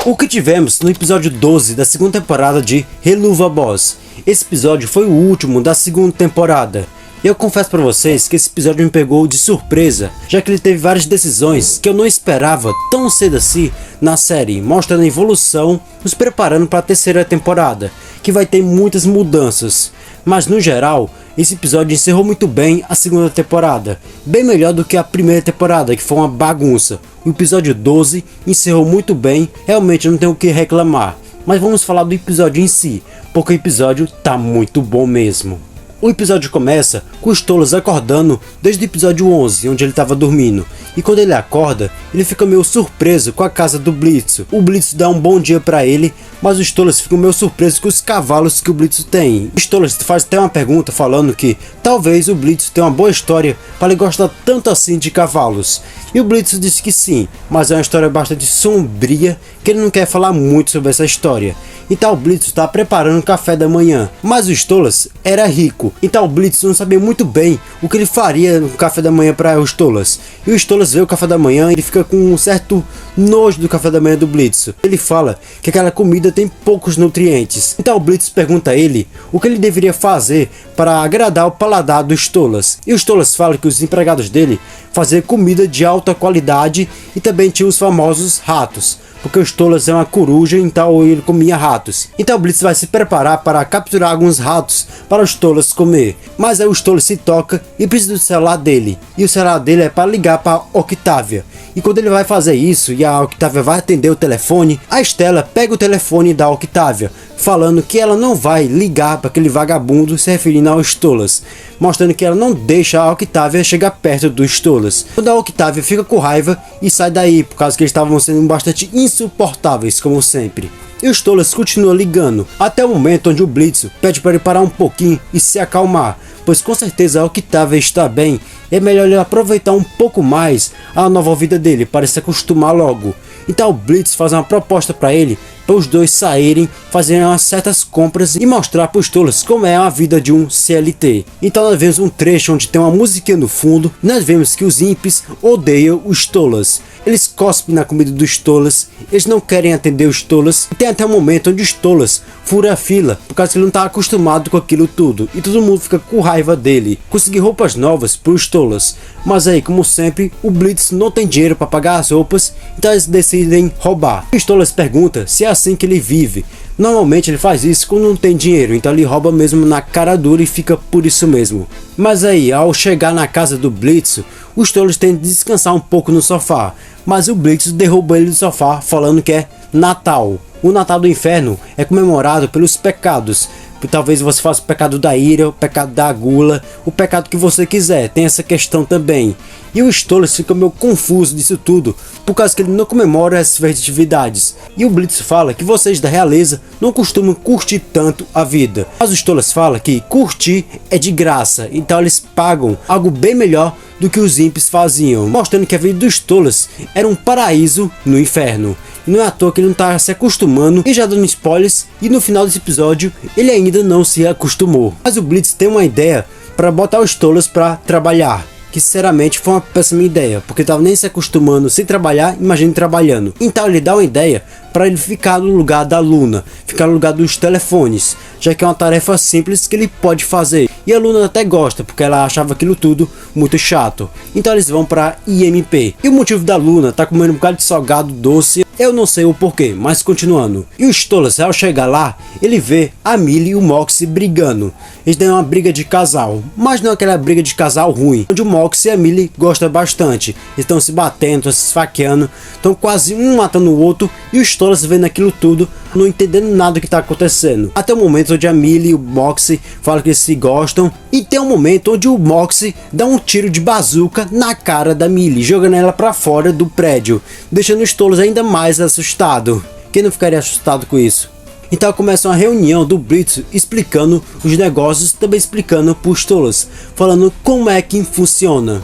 O que tivemos no episódio 12 da segunda temporada de Helluva Boss. Esse episódio foi o último da segunda temporada. E eu confesso pra vocês que esse episódio me pegou de surpresa, já que ele teve várias decisões que eu não esperava tão cedo assim na série, mostrando a evolução, nos preparando para a terceira temporada, que vai ter muitas mudanças. Mas no geral, esse episódio encerrou muito bem a segunda temporada, bem melhor do que a primeira temporada, que foi uma bagunça. O episódio 12 encerrou muito bem, realmente não tenho o que reclamar. Mas vamos falar do episódio em si, porque o episódio tá muito bom mesmo. O episódio começa com o Stolas acordando desde o episódio 11, onde ele estava dormindo. E quando ele acorda, ele fica meio surpreso com a casa do Blitz. O Blitz dá um bom dia para ele, mas o Stolas fica meio surpreso com os cavalos que o Blitz tem. O Stolas faz até uma pergunta falando que talvez o Blitz tenha uma boa história para ele gostar tanto assim de cavalos. E o Blitz diz que sim, mas é uma história bastante sombria, que ele não quer falar muito sobre essa história. Então o Blitz está preparando o café da manhã, mas o Stolas era rico, então o Blitz não sabia muito bem o que ele faria no café da manhã para o Stolas. E o Stolas vê o café da manhã e ele fica com um certo nojo do café da manhã do Blitz. Ele fala que aquela comida tem poucos nutrientes. Então o Blitz pergunta a ele o que ele deveria fazer para agradar o paladar do Stolas. E o Stolas fala que os empregados dele faziam comida de alta qualidade e também tinha os famosos ratos, porque o Stolas é uma coruja, então ele comia ratos. Então o Blitz vai se preparar para capturar alguns ratos para o Stolas comer. Mas aí o Stolas se toca e precisa do celular dele. E o celular dele é para ligar para a Octavia. E quando ele vai fazer isso e a Octavia vai atender o telefone, a Stella pega o telefone da Octavia, falando que ela não vai ligar para aquele vagabundo, se referindo ao Stolas, mostrando que ela não deixa a Octavia chegar perto do Stolas. Quando a Octavia fica com raiva e sai daí, por causa que eles estavam sendo bastante insuportáveis, como sempre. E o Stolas continua ligando, até o momento onde o Blitz pede para ele parar um pouquinho e se acalmar, pois com certeza a Octavia está bem, e é melhor ele aproveitar um pouco mais a nova vida dele, para se acostumar logo. Então o Blitz faz uma proposta para ele, para os dois saírem, fazerem umas certas compras e mostrar para os Stolas como é a vida de um CLT. Então nós vemos um trecho onde tem uma musiquinha no fundo, e nós vemos que os imps odeiam os Stolas. Eles cospem na comida dos Stolas, eles não querem atender os Stolas, e tem até um momento onde os Stolas fura a fila, por causa que ele não está acostumado com aquilo tudo, e todo mundo fica com raiva dele. Conseguir roupas novas para os Stolas, mas aí, como sempre, o Blitz não tem dinheiro para pagar as roupas, então eles decidem roubar. O Stolas pergunta se é assim que ele vive. Normalmente ele faz isso quando não tem dinheiro, então ele rouba mesmo na cara dura e fica por isso mesmo. Mas aí, ao chegar na casa do Blitz, os Stolas tentam descansar um pouco no sofá, mas o Blitz derruba ele do sofá falando que é Natal. O Natal do Inferno é comemorado pelos pecados. Talvez você faça o pecado da ira, o pecado da gula, o pecado que você quiser, tem essa questão também. E o Stolas fica meio confuso disso tudo, por causa que ele não comemora essas festividades. E o Blitz fala que vocês da realeza não costumam curtir tanto a vida. Mas o Stolas fala que curtir é de graça, então eles pagam algo bem melhor do que os imps faziam, mostrando que a vida dos Stolas era um paraíso no inferno. E não é à toa que ele não está se acostumando, e já dando spoilers, e no final desse episódio ele ainda não se acostumou. Mas o Blitz tem uma ideia para botar os Stolas para trabalhar, que sinceramente foi uma péssima ideia, porque estava nem se acostumando sem trabalhar, imagine trabalhando. Então ele dá uma ideia para ele ficar no lugar da Luna, ficar no lugar dos telefones, já que é uma tarefa simples que ele pode fazer. E a Luna até gosta, porque ela achava aquilo tudo muito chato. Então eles vão para IMP. E o motivo da Luna tá comendo um bocado de salgado doce, eu não sei o porquê, mas continuando. E o Stolas, ao chegar lá, ele vê a Millie e o Moxie brigando. Eles têm uma briga de casal, mas não aquela briga de casal ruim, onde o Moxie e a Millie gostam bastante. Eles estão se batendo, se esfaqueando, estão quase um matando o outro, e o Stolas vendo aquilo tudo, não entendendo nada do que está acontecendo. Até o momento onde a Millie e o Moxie falam que eles se gostam, e tem um momento onde o Moxie dá um tiro de bazuca na cara da Millie, jogando ela para fora do prédio, deixando o Stolas ainda mais assustado. Quem não ficaria assustado com isso? Então começa uma reunião do Blitz explicando os negócios, também explicando para os Stolas, falando como é que funciona.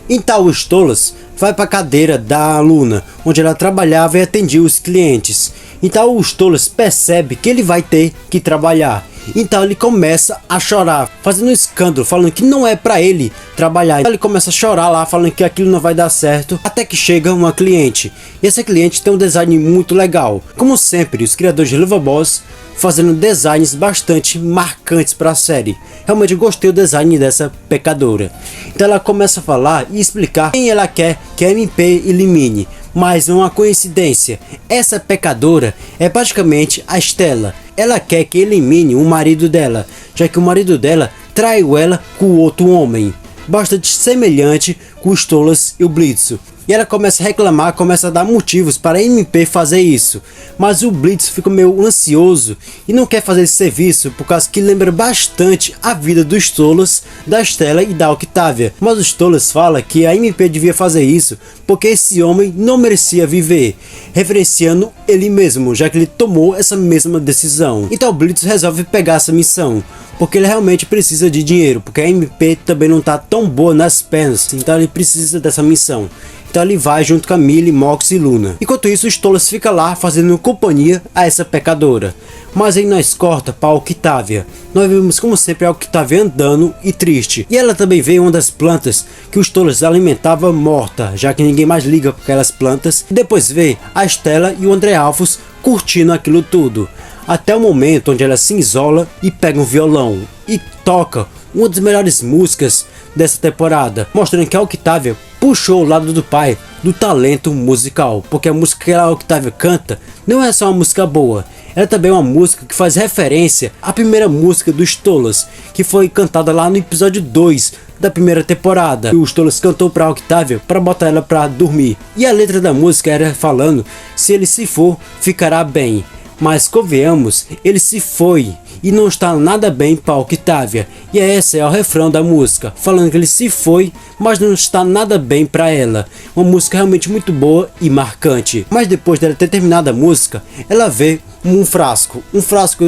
Então o Stolas vai para a cadeira da Luna, onde ela trabalhava e atendia os clientes. Então o Stolas percebe que ele vai ter que trabalhar. Então ele começa a chorar, fazendo um escândalo, falando que não é pra ele trabalhar. Então ele começa a chorar lá, falando que aquilo não vai dar certo, até que chega uma cliente. E essa cliente tem um design muito legal. Como sempre, os criadores de Helluva Boss fazendo designs bastante marcantes para a série. Realmente eu gostei do design dessa pecadora. Então ela começa a falar e explicar quem ela quer que a MP elimine. Mas não é uma coincidência, essa pecadora é praticamente a Stella. Ela quer que elimine o marido dela, já que o marido dela traiu ela com outro homem, bastante semelhante com os Stolas e o Blitz. E ela começa a reclamar, começa a dar motivos para a MP fazer isso. Mas o Blitz fica meio ansioso e não quer fazer esse serviço por causa que lembra bastante a vida dos Stolas, da Stella e da Octavia. Mas os Stolas falam que a MP devia fazer isso porque esse homem não merecia viver, referenciando ele mesmo, já que ele tomou essa mesma decisão. Então o Blitz resolve pegar essa missão, porque ele realmente precisa de dinheiro, porque a MP também não tá tão boa nas pernas, então ele precisa dessa missão. Então ele vai junto com a Millie, Mox e Luna. Enquanto isso, o Stolas fica lá fazendo companhia a essa pecadora. Mas aí nós corta para a Octavia. Nós vemos como sempre a Octavia andando e triste. E ela também vê uma das plantas que o Stolas alimentava morta, já que ninguém mais liga para aquelas plantas. E depois vê a Stella e o André Alphos curtindo aquilo tudo. Até o momento onde ela se isola e pega um violão e toca uma das melhores músicas dessa temporada, mostrando que a Octavia puxou o lado do pai do talento musical, porque a música que a Octavia canta não é só uma música boa, ela também é uma música que faz referência à primeira música dos Stolas, que foi cantada lá no episódio 2 da primeira temporada, que o Stolas cantou pra Octavia para botar ela pra dormir. E a letra da música era falando: se ele se for, ficará bem. Mas convenhamos, ele se foi e não está nada bem para Octavia. E esse é o refrão da música, falando que ele se foi, mas não está nada bem para ela. Uma música realmente muito boa e marcante. Mas depois dela ter terminado a música, ela vê um frasco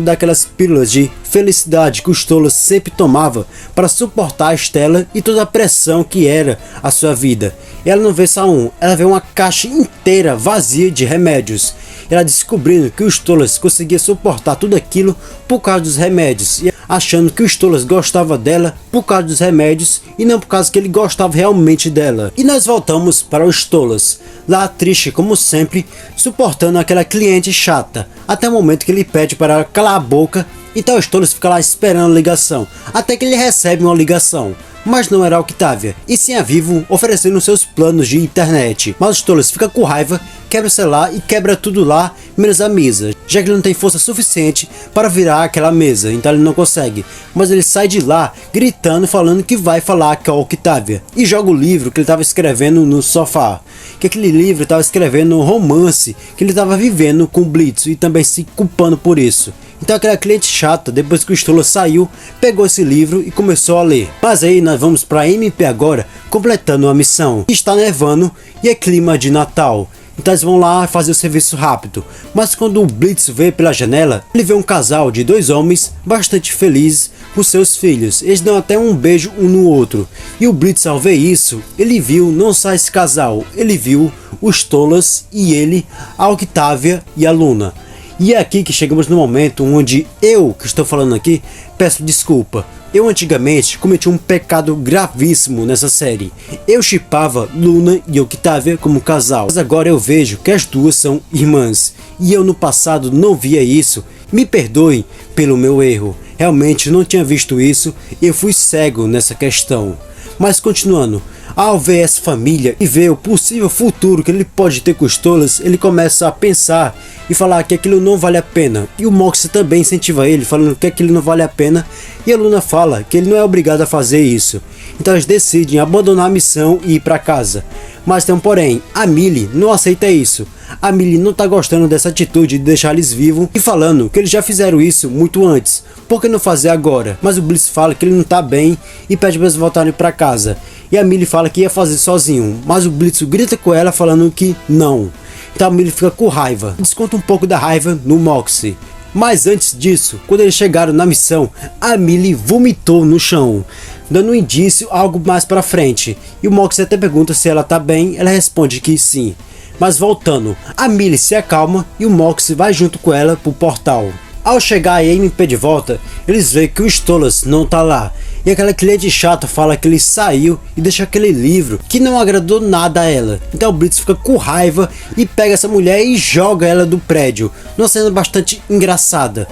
daquelas pílulas de felicidade que o Stolas sempre tomava para suportar a Stella e toda a pressão que era a sua vida. Ela não vê só um, ela vê uma caixa inteira vazia de remédios. Ela descobrindo que o Stolas conseguia suportar tudo aquilo por causa dos remédios, e achando que o Stolas gostava dela por causa dos remédios e não por causa que ele gostava realmente dela. E nós voltamos para o Stolas, lá triste como sempre, suportando aquela cliente chata, até o momento que ele pede para ela calar a boca. Então o Stolas fica lá esperando a ligação, até que ele recebe uma ligação. Mas não era a Octavia, e sim a Vivo oferecendo seus planos de internet. Mas o Stolas fica com raiva, quebra o celular e quebra tudo lá, menos a mesa, já que ele não tem força suficiente para virar aquela mesa, então ele não consegue. Mas ele sai de lá gritando, falando que vai falar com a Octavia, e joga o livro que ele estava escrevendo no sofá, que aquele livro estava escrevendo um romance que ele estava vivendo com o Blitz e também se culpando por isso. Então aquela cliente chata, depois que o Stolas saiu, pegou esse livro e começou a ler. Mas aí nós vamos para a MP agora, completando a missão. Está nevando e é clima de Natal, então eles vão lá fazer o serviço rápido. Mas quando o Blitz vê pela janela, ele vê um casal de dois homens bastante felizes com seus filhos. Eles dão até um beijo um no outro. E o Blitz, ao ver isso, ele viu não só esse casal, ele viu os Stolas e ele, a Octavia e a Luna. E é aqui que chegamos no momento onde eu, que estou falando aqui, peço desculpa. Eu antigamente cometi um pecado gravíssimo nessa série. Eu shippava Luna e Octavia como casal, mas agora eu vejo que as duas são irmãs. E eu no passado não via isso. Me perdoem pelo meu erro. Realmente não tinha visto isso, eu fui cego nessa questão. Mas continuando, ao ver essa família e ver o possível futuro que ele pode ter com os Stolas, ele começa a pensar e falar que aquilo não vale a pena. E o Mox também incentiva ele, falando que aquilo não vale a pena. E a Luna fala que ele não é obrigado a fazer isso. Então eles decidem abandonar a missão e ir para casa. Mas tem um porém, a Millie não aceita isso. A Millie não tá gostando dessa atitude de deixar eles vivos e falando que eles já fizeram isso muito antes, por que não fazer agora? Mas o Blitz fala que ele não tá bem e pede para eles voltarem para casa. E a Millie fala que ia fazer sozinho, mas o Blitz grita com ela falando que não. Então a Millie fica com raiva, desconta um pouco da raiva no Moxie. Mas antes disso, quando eles chegaram na missão, a Millie vomitou no chão, dando um indício a algo mais pra frente. E o Moxie até pergunta se ela tá bem, ela responde que sim. Mas voltando, a Millie se acalma e o Moxie vai junto com ela pro portal. Ao chegar a MP de volta, eles veem que o Stolas não tá lá. E aquela cliente chata fala que ele saiu e deixa aquele livro que não agradou nada a ela. Então o Blitz fica com raiva e pega essa mulher e joga ela do prédio, numa cena bastante engraçada.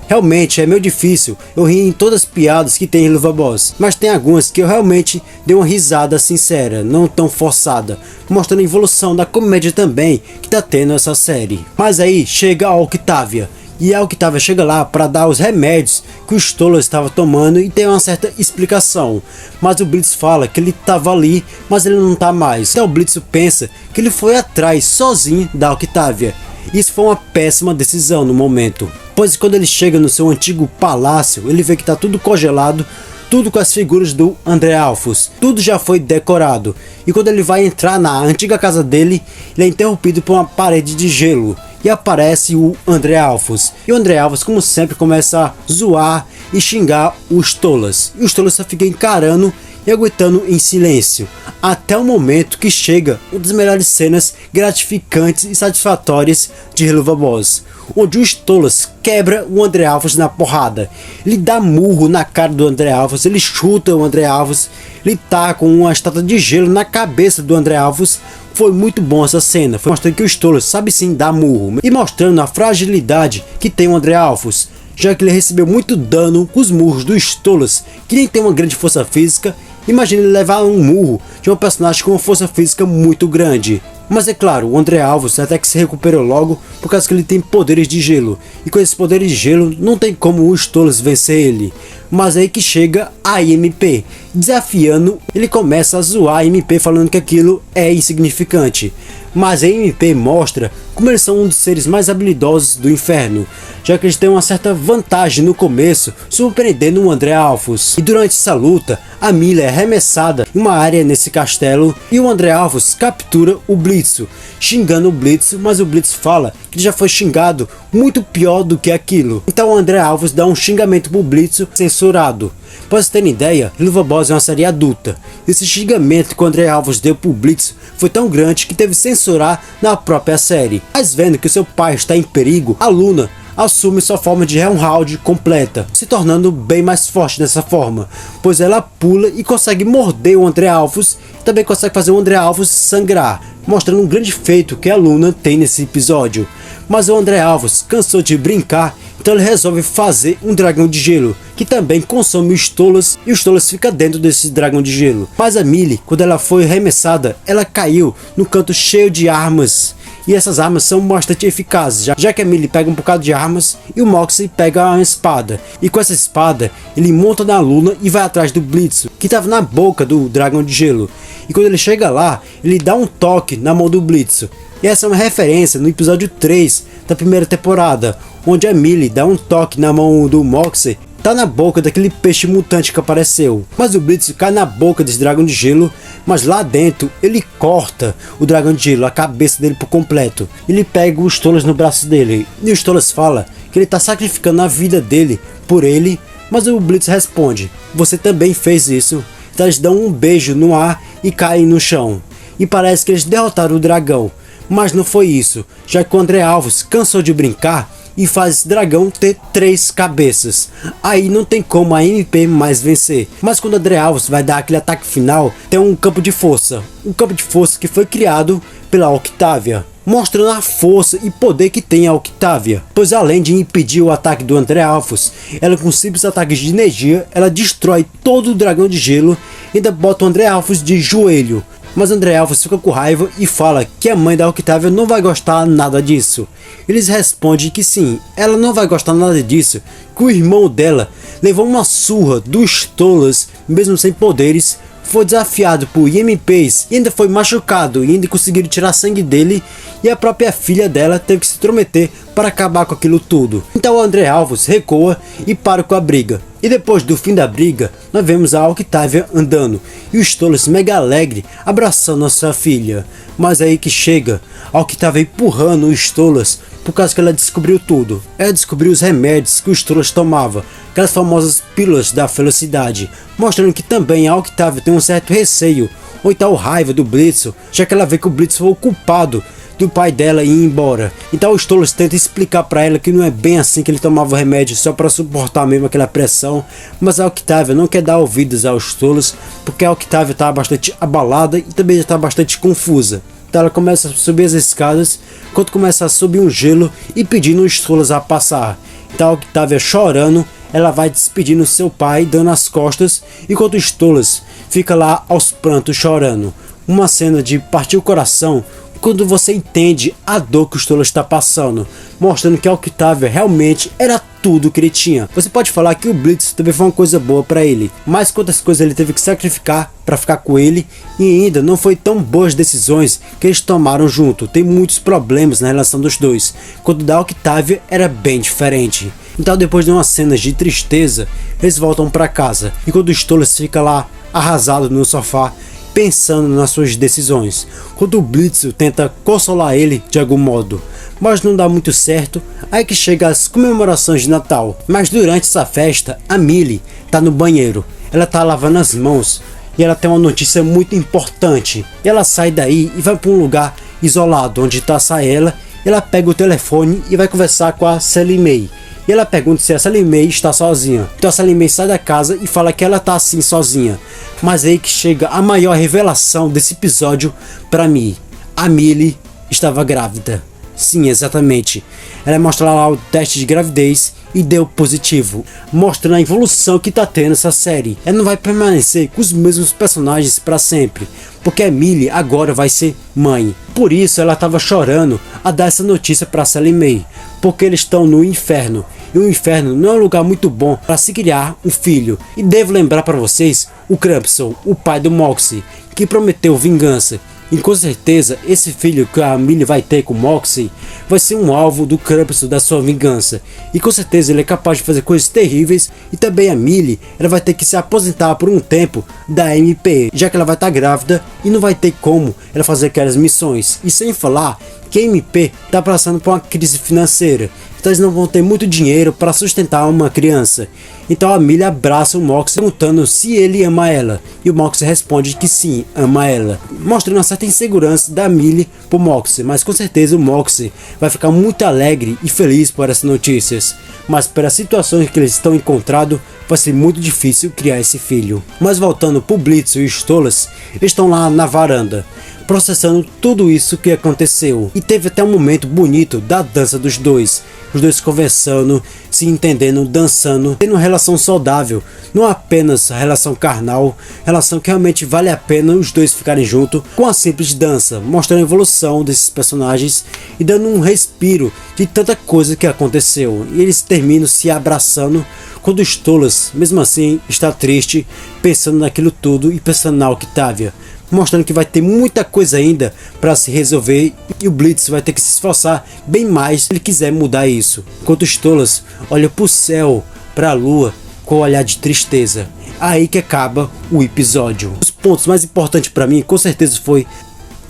Realmente é meio difícil eu rir em todas as piadas que tem em Helluva Boss, mas tem algumas que eu realmente dei uma risada sincera, não tão forçada, mostrando a evolução da comédia também que tá tendo essa série. Mas aí chega a Octavia. E a Octavia chega lá para dar os remédios que o Stolas estava tomando e tem uma certa explicação. Mas o Blitz fala que ele estava ali, mas ele não tá mais. Então o Blitz pensa que ele foi atrás sozinho da Octavia. Isso foi uma péssima decisão no momento, pois quando ele chega no seu antigo palácio, ele vê que tá tudo congelado, tudo com as figuras do André Alphys, tudo já foi decorado. E quando ele vai entrar na antiga casa dele, ele é interrompido por uma parede de gelo. E aparece o André Alphys. E o André Alphys, como sempre, começa a zoar e xingar o Stolas. E o Stolas só fica encarando e aguentando em silêncio. Até o momento que chega uma das melhores cenas gratificantes e satisfatórias de Helluva Boss, onde o Stolas quebra o André Alphys na porrada. Ele dá murro na cara do André Alphys, ele chuta o André Alphys, ele tá com uma estátua de gelo na cabeça do André Alphys. Foi muito bom essa cena, foi mostrando que o Stolas sabe sim dar murro, e mostrando a fragilidade que tem o André Alphys, já que ele recebeu muito dano com os murros do Stolas, que nem tem uma grande força física. Imagina ele levar um murro de um personagem com uma força física muito grande. Mas é claro, o André Alphys até que se recuperou logo, por causa que ele tem poderes de gelo, e com esses poderes de gelo não tem como o Stolas vencer ele. Mas aí que chega a MP, desafiando, ele começa a zoar a MP falando que aquilo é insignificante. Mas a MP mostra como eles são um dos seres mais habilidosos do inferno, já que eles têm uma certa vantagem no começo, surpreendendo o André Alphys. E durante essa luta, a Mila é arremessada em uma área nesse castelo e o André Alphys captura o Blitz, xingando o Blitz, mas o Blitz fala que ele já foi xingado muito pior do que aquilo. Então o André Alphys dá um xingamento pro Blitz censurado. Para vocês terem ideia, Helluva Boss é uma série adulta. Esse xingamento que o André Alphys deu pro Blitz foi tão grande que teve que censurar na própria série. Mas vendo que seu pai está em perigo, a Luna assume sua forma de Helmhound completa, se tornando bem mais forte dessa forma, pois ela pula e consegue morder o André Alphys e também consegue fazer o André Alphys sangrar, mostrando um grande feito que a Luna tem nesse episódio. Mas o André Alphys cansou de brincar, então ele resolve fazer um dragão de gelo, que também consome o Stolas, e o Stolas fica dentro desse dragão de gelo. Mas a Millie, quando ela foi arremessada, ela caiu no canto cheio de armas, e essas armas são bastante eficazes, já que a Millie pega um bocado de armas e o Moxie pega uma espada. E com essa espada, ele monta na Luna e vai atrás do Blitz, que estava na boca do dragão de gelo. E quando ele chega lá, ele dá um toque na mão do Blitz. E essa é uma referência no episódio 3 da primeira temporada, onde a Millie dá um toque na mão do Moxie, tá na boca daquele peixe mutante que apareceu. Mas o Blitz cai na boca desse dragão de gelo, mas lá dentro ele corta o dragão de gelo, a cabeça dele por completo. Ele pega o Stolas no braço dele, e o Stolas fala que ele tá sacrificando a vida dele por ele, mas o Blitz responde: você também fez isso. Então eles dão um beijo no ar e caem no chão. E parece que eles derrotaram o dragão. Mas não foi isso, já que o André Alphys cansou de brincar e faz esse dragão ter 3 cabeças. Aí não tem como a MP mais vencer. Mas quando o André Alphys vai dar aquele ataque final, tem um campo de força. Um campo de força que foi criado pela Octavia, mostrando a força e poder que tem a Octavia. Pois além de impedir o ataque do André Alphys, ela com simples ataques de energia, ela destrói todo o dragão de gelo e ainda bota o André Alphys de joelho. Mas André Alphys fica com raiva e fala que a mãe da Octavia não vai gostar nada disso. Eles respondem que sim, ela não vai gostar nada disso, que o irmão dela levou uma surra dos Stolas, mesmo sem poderes, foi desafiado por IMPs e ainda foi machucado e ainda conseguiram tirar sangue dele, e a própria filha dela teve que se intrometer para acabar com aquilo tudo. Então o André Alphys recua e para com a briga. E depois do fim da briga, nós vemos a Octavia andando e o Stolas mega alegre abraçando a sua filha. Mas aí que chega a Octavia empurrando o Stolas por causa que ela descobriu tudo. Ela descobriu os remédios que o Stolas tomava, aquelas famosas pílulas da felicidade, mostrando que também a Octavia tem um certo receio ou então raiva do Blitz, já que ela vê que o Blitz foi o culpado do pai dela ir embora. Então o Stolas tenta explicar para ela que não é bem assim, que ele tomava o remédio só para suportar mesmo aquela pressão, mas a Octavia não quer dar ouvidos aos Stolas, porque a Octavia está bastante abalada e também já está bastante confusa. Então ela começa a subir as escadas, quando começa a subir um gelo e pedindo os Stolas a passar. Então a Octavia, chorando, ela vai despedindo seu pai, dando as costas, enquanto o Stolas fica lá aos prantos chorando. Uma cena de partir o coração quando você entende a dor que o Stolas está passando, mostrando que a Octavia realmente era tudo que ele tinha. Você pode falar que o Blitz também foi uma coisa boa para ele, mas quantas coisas ele teve que sacrificar para ficar com ele, e ainda não foi tão boas decisões que eles tomaram junto. Tem muitos problemas na relação dos dois, quando da Octavia era bem diferente. Então depois de umas cenas de tristeza, eles voltam para casa, enquanto o Stolas fica lá arrasado no sofá, pensando nas suas decisões, quando o Blitz tenta consolar ele de algum modo, mas não dá muito certo. Aí que chega as comemorações de Natal, mas durante essa festa a Millie tá no banheiro, ela tá lavando as mãos e ela tem uma notícia muito importante. Ela sai daí e vai para um lugar isolado onde tá só ela pega o telefone e vai conversar com a Sallie Mae. E ela pergunta se a Sallie Mae está sozinha. Então a Sallie Mae sai da casa e fala que ela tá assim sozinha. Mas aí que chega a maior revelação desse episódio para mim. A Millie estava grávida. Sim, exatamente. Ela mostra lá o teste de gravidez e deu positivo, mostrando a evolução que tá tendo essa série. Ela não vai permanecer com os mesmos personagens para sempre, porque a Millie agora vai ser mãe. Por isso ela estava chorando a dar essa notícia para Sallie Mae, porque eles estão no inferno. E o inferno não é um lugar muito bom para se criar um filho. E devo lembrar para vocês o Crampson, o pai do Moxie, que prometeu vingança. E com certeza esse filho que a Millie vai ter com o Moxie vai ser um alvo do Crampson, da sua vingança. E com certeza ele é capaz de fazer coisas terríveis. E também a Millie, ela vai ter que se aposentar por um tempo da MP, já que ela vai estar grávida e não vai ter como ela fazer aquelas missões. E sem falar que a MP está passando por uma crise financeira, então eles não vão ter muito dinheiro para sustentar uma criança. Então a Millie abraça o Moxie perguntando se ele ama ela, e o Moxie responde que sim, ama ela, mostrando uma certa insegurança da Millie pro Moxie, mas com certeza o Moxie vai ficar muito alegre e feliz por essas notícias, mas pelas situações que eles estão encontrando, vai ser muito difícil criar esse filho. Mas voltando pro Blitz e os Stolas, eles estão lá na varanda, processando tudo isso que aconteceu. E teve até um momento bonito da dança dos dois, os dois conversando, se entendendo, dançando, tendo uma relação saudável, não apenas a relação carnal, relação que realmente vale a pena os dois ficarem juntos com a simples dança, mostrando a evolução desses personagens e dando um respiro de tanta coisa que aconteceu. E eles terminam se abraçando, quando os Stolas, mesmo assim, está triste, pensando naquilo tudo e pensando na Octavia, mostrando que vai ter muita coisa ainda para se resolver e o Blitz vai ter que se esforçar bem mais se ele quiser mudar isso. Enquanto os Stolas olham para o céu, para a lua, com um olhar de tristeza. Aí que acaba o episódio. Os pontos mais importantes para mim com certeza foi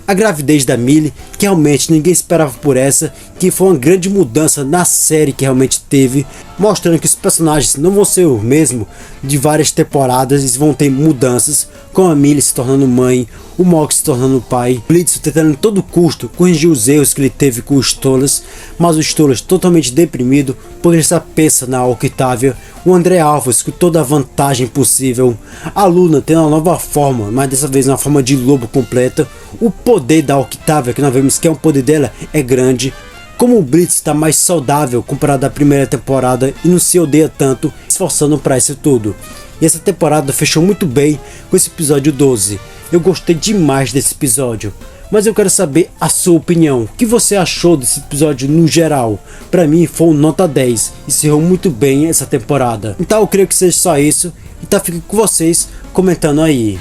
a gravidez da Millie, que realmente ninguém esperava por essa, que foi uma grande mudança na série que realmente teve, mostrando que os personagens não vão ser o mesmo de várias temporadas, eles vão ter mudanças, com a Millie se tornando mãe, o Moxie se tornando pai, Blitz tentando a todo custo corrigir os erros que ele teve com os Stolas, mas os Stolas totalmente deprimido porque ele só pensa na Octavia, o André Alves com toda a vantagem possível, a Luna tendo uma nova forma, mas dessa vez uma forma de lobo completa, o poder da Octavia, que nós vemos que é um poder dela, é grande, como o Blitz está mais saudável comparado à primeira temporada e não se odeia tanto, esforçando para isso tudo. E essa temporada fechou muito bem com esse episódio 12. Eu gostei demais desse episódio, mas eu quero saber a sua opinião. O que você achou desse episódio no geral? Para mim foi um nota 10, encerrou muito bem essa temporada. Então eu creio que seja só isso, então fico com vocês comentando aí.